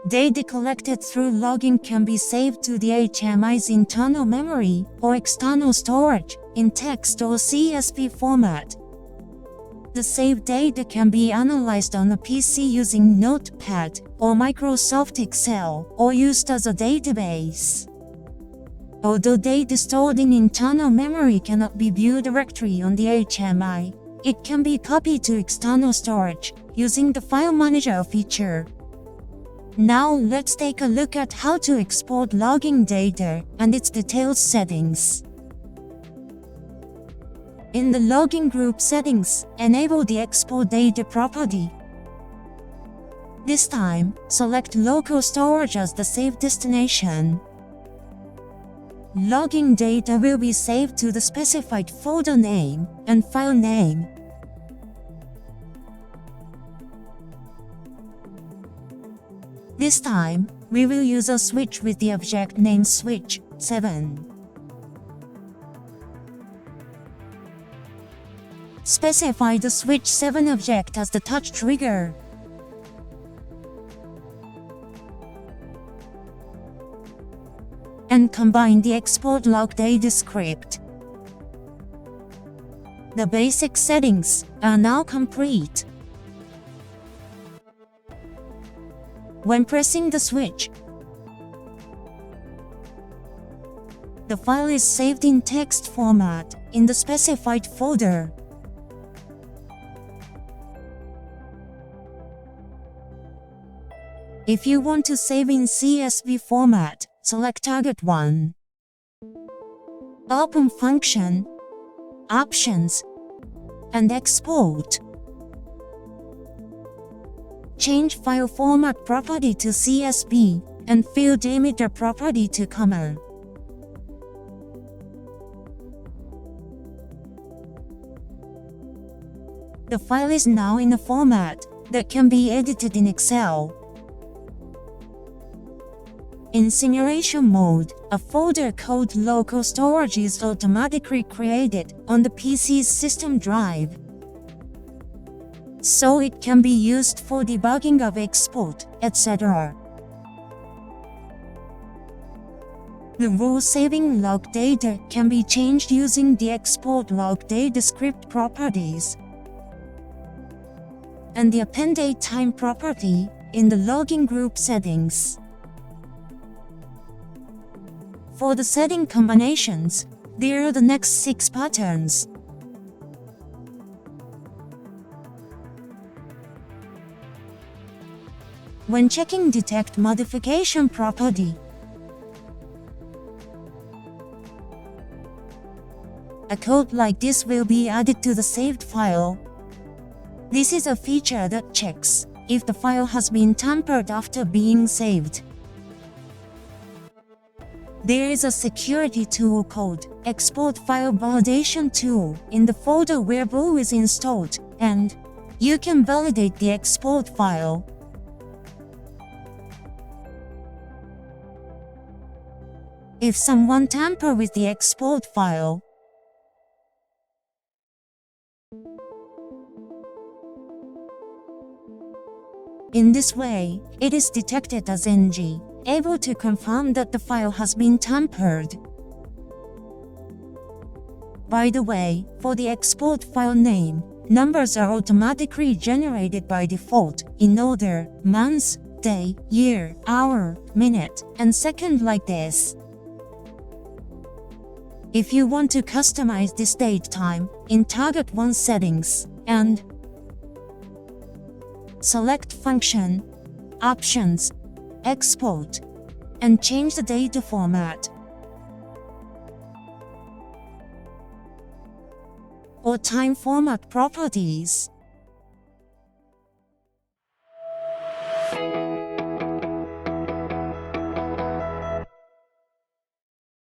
Data collected through logging can be saved to the HMI's internal memory or external storage in text or CSV format. The saved data can be analyzed on a PC using Notepad or Microsoft Excel or used as a database. Although data stored in internal memory cannot be viewed directly on the HMI, it can be copied to external storage using the File Manager feature. Now let's take a look at how to export logging data and its detailed settings. In the logging group settings, enable the export data property. This time, select local storage as the save destination. Logging data will be saved to the specified folder name and file name. This time, we will use a switch with the object name switch 7. Specify the switch 7 object as the touch trigger. And combine the export log data script. The basic settings are now complete. When pressing the switch, the file is saved in text format in the specified folder. If you want to save in CSV format, select Target 1. Open Function, Options, and Export. Change file format property to CSV and field emitter property to comma. The file is now in a format that can be edited in Excel. In simulation mode, a folder called local storage is automatically created on the PC's system drive, so it can be used for debugging of export, etc. The rule saving log data can be changed using the export log data script properties and the append date time property in the logging group settings. For the setting combinations, there are the next 6 patterns. When checking Detect Modification property, a code like this will be added to the saved file. This is a feature that checks if the file has been tampered after being saved. There is a security tool called Export File Validation Tool in the folder where Boo is installed, and you can validate the export file. If someone tamper with the export file, in this way, it is detected as NG, able to confirm that the file has been tampered. By the way, for the export file name, numbers are automatically generated by default in order: month, day, year, hour, minute, and second, like this. If you want to customize this date time, in Target 1 settings, and select Function, Options, Export, and change the data format. Or time format properties.